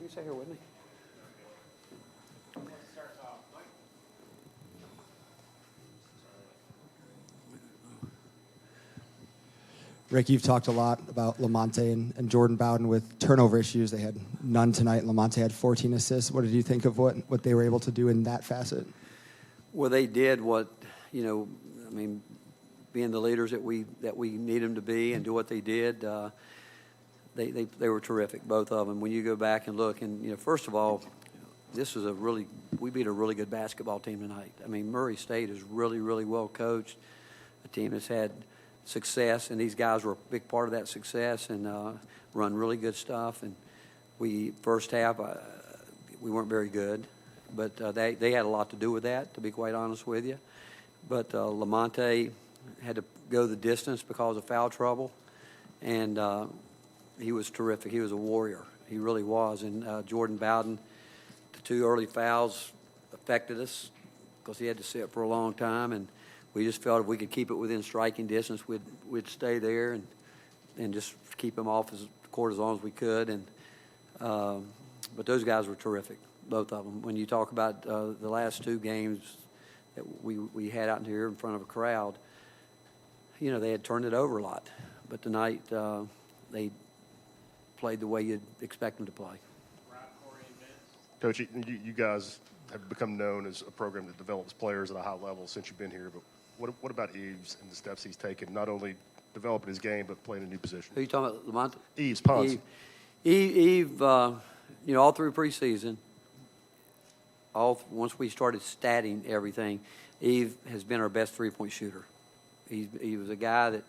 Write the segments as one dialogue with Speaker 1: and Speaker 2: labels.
Speaker 1: You stay here with me.
Speaker 2: Rick, you've talked a lot about Lamonte and Jordan Bowden with turnover issues. They had none tonight. Lamonte had 14 assists. What did you think of what they were able to do in that facet?
Speaker 1: Well, they did what, being the leaders that we need them to be and do what they did. They were terrific, both of them. When you go back and look, and first of all, we beat a really good basketball team tonight. Murray State is really, really well coached. A team that's had success, and these guys were a big part of that success and run really good stuff. And first half, we weren't very good, but they had a lot to do with that, to be quite honest with you. But Lamonte had to go the distance because of foul trouble, and he was terrific. He was a warrior. He really was. And Jordan Bowden, the 2 early fouls affected us because he had to sit for a long time, and we just felt if we could keep it within striking distance, we'd stay there and just keep him off the court as long as we could. And but those guys were terrific, both of them. When you talk about the last 2 games that we had out here in front of a crowd, they had turned it over a lot. But tonight they played the way you'd expect them to play.
Speaker 3: Coach, you guys have become known as a program that develops players at a high level since you've been here. But what about Eves and the steps he's taken, not only developing his game but playing a new position?
Speaker 1: Who are you talking about, Lamont?
Speaker 3: Eves, Pons.
Speaker 1: Eve, all through preseason, once we started statting everything, Eve has been our best three-point shooter. He was a guy that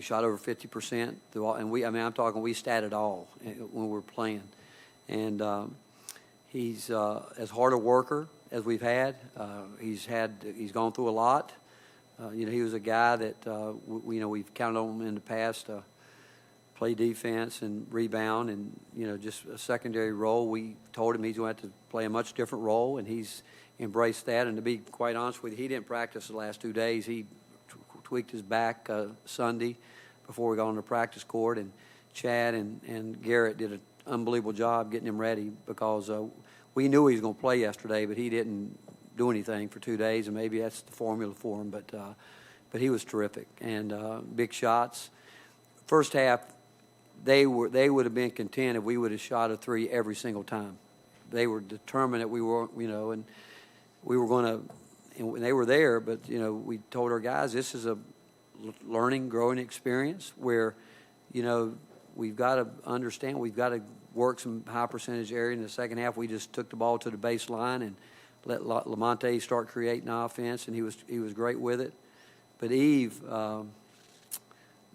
Speaker 1: shot over 50% through all, and we stat it all when we were playing. And he's as hard a worker as we've had. He's gone through a lot. He was a guy that we've counted on him in the past to play defense and rebound and just a secondary role. We told him he's going to have to play a much different role, and he's embraced that. And to be quite honest with you, he didn't practice the last 2 days. He tweaked his back Sunday before we got on the practice court, and Chad and Garrett did an unbelievable job getting him ready because we knew he was going to play yesterday, but he didn't do anything for 2 days, and maybe that's the formula for him. But he was terrific and big shots. First half, they would have been content if we would have shot a 3 every single time. They were determined that we were, and we were going to. And they were there, but we told our guys this is a learning, growing experience where, we've got to understand we've got to work some high percentage area in the second half. We just took the ball to the baseline and let Lamonte start creating offense, and he was great with it. But Eve,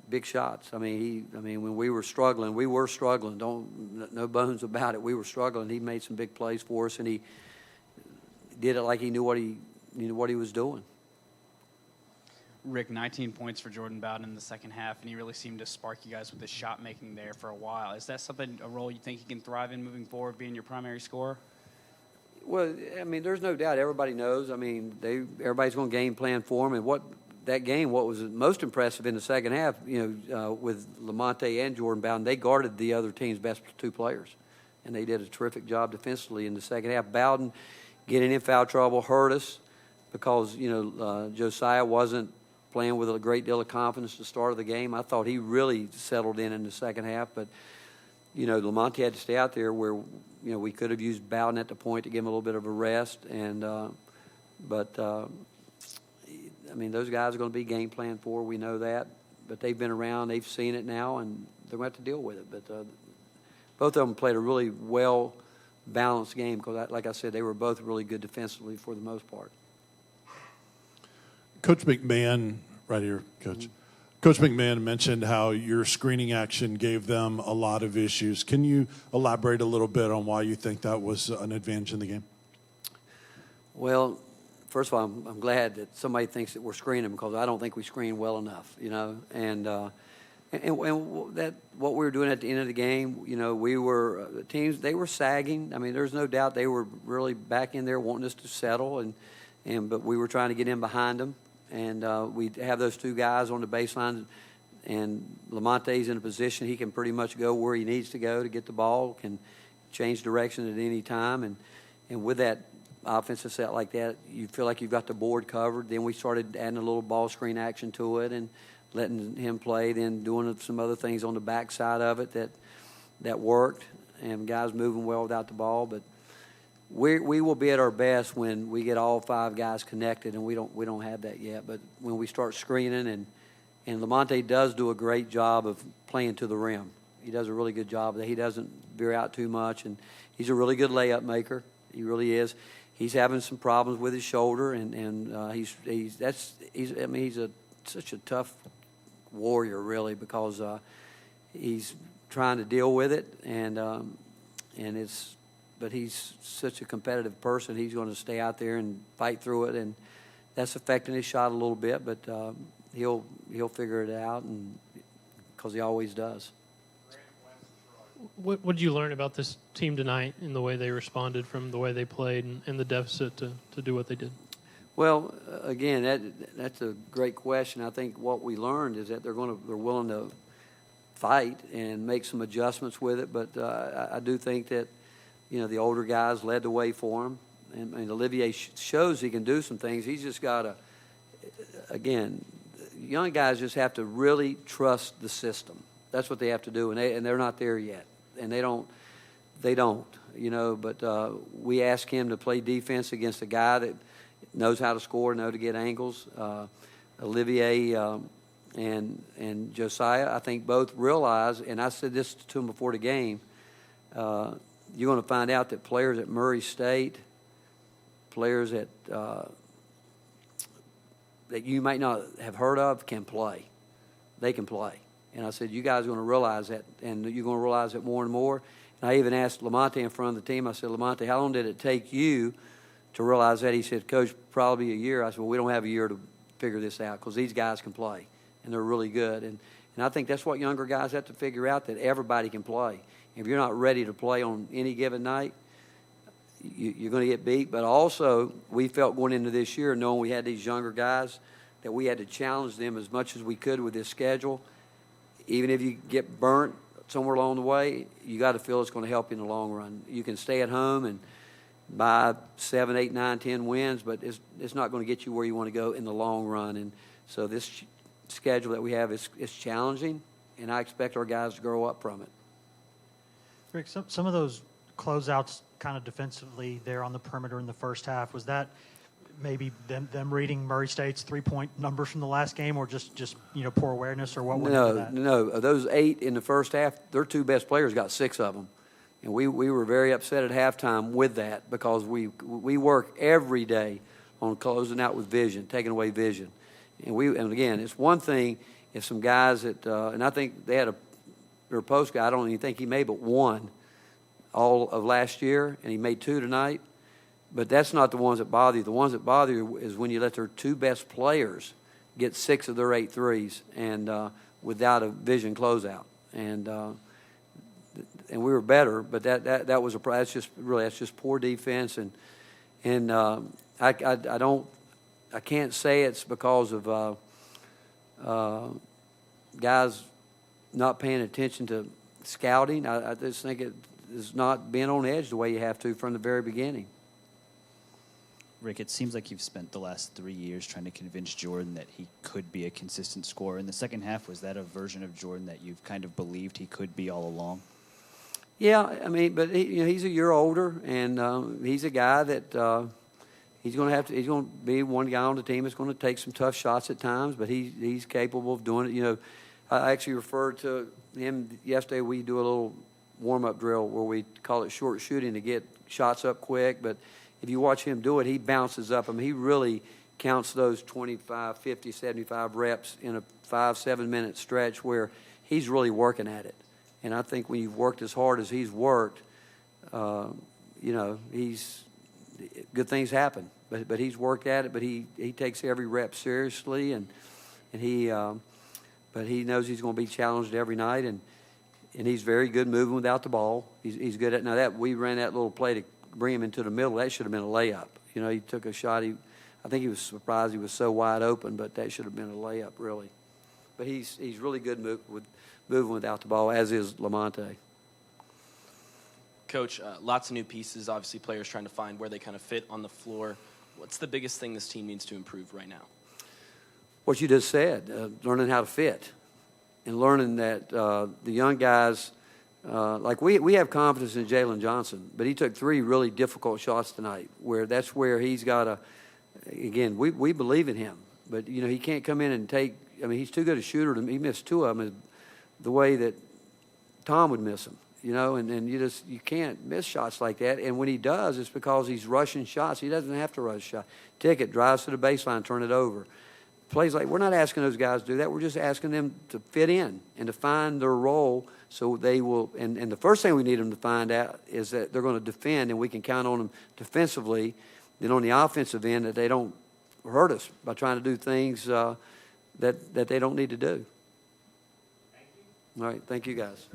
Speaker 1: big shots. When we were struggling, no bones about it. We were struggling. He made some big plays for us, and he did it like he knew what he was doing.
Speaker 4: Rick, 19 points for Jordan Bowden in the second half, and he really seemed to spark you guys with his shot making there for a while. Is that a role you think he can thrive in moving forward, being your primary scorer?
Speaker 1: Well, there's no doubt. Everybody knows. Everybody's going to game plan for him, and what was most impressive in the second half, with Lamonte and Jordan Bowden, they guarded the other team's best 2 players, and they did a terrific job defensively in the second half. Bowden getting in foul trouble hurt us because Josiah wasn't playing with a great deal of confidence at the start of the game. I thought he really settled in the second half, but Lamonte had to stay out there where we could have used Bowden at the point to give him a little bit of a rest, and those guys are going to be game plan for. We know that, but they've been around, they've seen it now, and they're going to have to deal with it. But both of them played a really well balanced game because, like I said, they were both really good defensively for the most part.
Speaker 5: Coach McMahon, right here, Coach. Mm-hmm. Coach McMahon mentioned how your screening action gave them a lot of issues. Can you elaborate a little bit on why you think that was an advantage in the game?
Speaker 1: Well, first of all, I'm glad that somebody thinks that we're screening because I don't think we screen well enough, and that what we were doing at the end of the game, we were teams. They were sagging. There's no doubt they were really back in there wanting us to settle, but we were trying to get in behind them, and we have those 2 guys on the baseline and Lamonte's in a position he can pretty much go where he needs to go to get the ball, can change direction at any time, and with that offensive set like that, you feel like you've got the board covered. Then we started adding a little ball screen action to it and letting him play, then doing some other things on the backside of it that worked, and guys moving well without the ball. But we will be at our best when we get all 5 guys connected, and we don't have that yet. But when we start screening, and Lamonte does do a great job of playing to the rim. He does a really good job of that. He doesn't veer out too much, and he's a really good layup maker. He really is. He's having some problems with his shoulder, and he's such a tough warrior, really, because he's trying to deal with it, but he's such a competitive person. He's going to stay out there and fight through it, and that's affecting his shot a little bit, but he'll figure it out, and because he always does.
Speaker 6: What did you learn about this team tonight in the way they responded from the way they played and the deficit to do what they did?
Speaker 1: Well, again, that's a great question. I think what we learned is that they're willing to fight and make some adjustments with it. But I do think that, the older guys led the way for him, and Olivier shows he can do some things. He's just got to, again, young guys just have to really trust the system. That's what they have to do, and they're not there yet, and they don't. But we ask him to play defense against a guy that knows how to score, know to get angles. Olivier and Josiah, I think both realize, and I said this to him before the game, you're going to find out that players at Murray State, players that you might not have heard of can play. They can play. And I said, you guys are going to realize that, and you're going to realize it more and more. And I even asked Lamonte in front of the team, I said, Lamonte, how long did it take you to realize that? He said, Coach, probably a year. I said, well, we don't have a year to figure this out because these guys can play, and they're really good. And I think that's what younger guys have to figure out, that everybody can play. If you're not ready to play on any given night, you're going to get beat. But also, we felt going into this year, knowing we had these younger guys, that we had to challenge them as much as we could with this schedule. Even if you get burnt somewhere along the way, you got to feel it's going to help you in the long run. You can stay at home and buy 7, 8, 9, 10 wins, but it's not going to get you where you want to go in the long run. And so this schedule that we have is challenging, and I expect our guys to grow up from it.
Speaker 7: Rick, some of those closeouts kind of defensively there on the perimeter in the first half, was that maybe them reading Murray State's 3-point numbers from the last game, or just poor awareness, or what went into that?
Speaker 1: No. Of those 8 in the first half, their 2 best players got 6 of them. And we were very upset at halftime with that, because we work every day on closing out with vision, taking away vision. And again, it's one thing if some guys that and I think they had their post guy, I don't even think he made but 1 all of last year, and he made 2 tonight. But that's not the ones that bother you. The ones that bother you is when you let their 2 best players get 6 of their 8 threes, and without a vision closeout. And we were better, but that was that's just poor defense, and I can't say it's because of guys not paying attention to scouting. I just think it is not being on edge the way you have to from the very beginning.
Speaker 8: Rick, it seems like you've spent the last 3 years trying to convince Jordan that he could be a consistent scorer. In the second half, was that a version of Jordan that you've kind of believed he could be all along?
Speaker 1: Yeah, I mean, but he's a year older, and he's a guy that he's going to be one guy on the team that's going to take some tough shots at times, but he's capable of doing it. I actually referred to him yesterday. We do a little warm-up drill where we call it short shooting to get shots up quick, but if you watch him do it, he bounces up. I mean, he really counts those 25, 50, 75 reps in a 5-7 minute stretch where he's really working at it. And I think when you've worked as hard as he's worked, he's good things happen. But he's worked at it. But he takes every rep seriously, but he knows he's going to be challenged every night, and he's very good moving without the ball. He's good at now that we ran that little play to bring him into the middle. That should have been a layup. He took a shot. I think he was surprised he was so wide open, but that should have been a layup really. But he's really good moving without the ball, as is Lamonte.
Speaker 9: Coach, lots of new pieces, obviously players trying to find where they kind of fit on the floor. What's the biggest thing this team needs to improve right now?
Speaker 1: What you just said, learning how to fit and learning that the young guys, like we have confidence in Jalen Johnson, but he took 3 really difficult shots tonight that's where he's got to, again, we believe in him, but, you know, he can't come in and take, I mean, he's too good a shooter. He missed 2 of them the way that Tom would miss them, you know, and you can't miss shots like that. And when he does, it's because he's rushing shots. He doesn't have to rush shot. Ticket, drives to the baseline, turn it over. Plays like, we're not asking those guys to do that. We're just asking them to fit in and to find their role so they will. And the first thing we need them to find out is that they're going to defend, and we can count on them defensively. Then on the offensive end, that they don't hurt us by trying to do things that they don't need to do. Thank you. All right. Thank you, guys.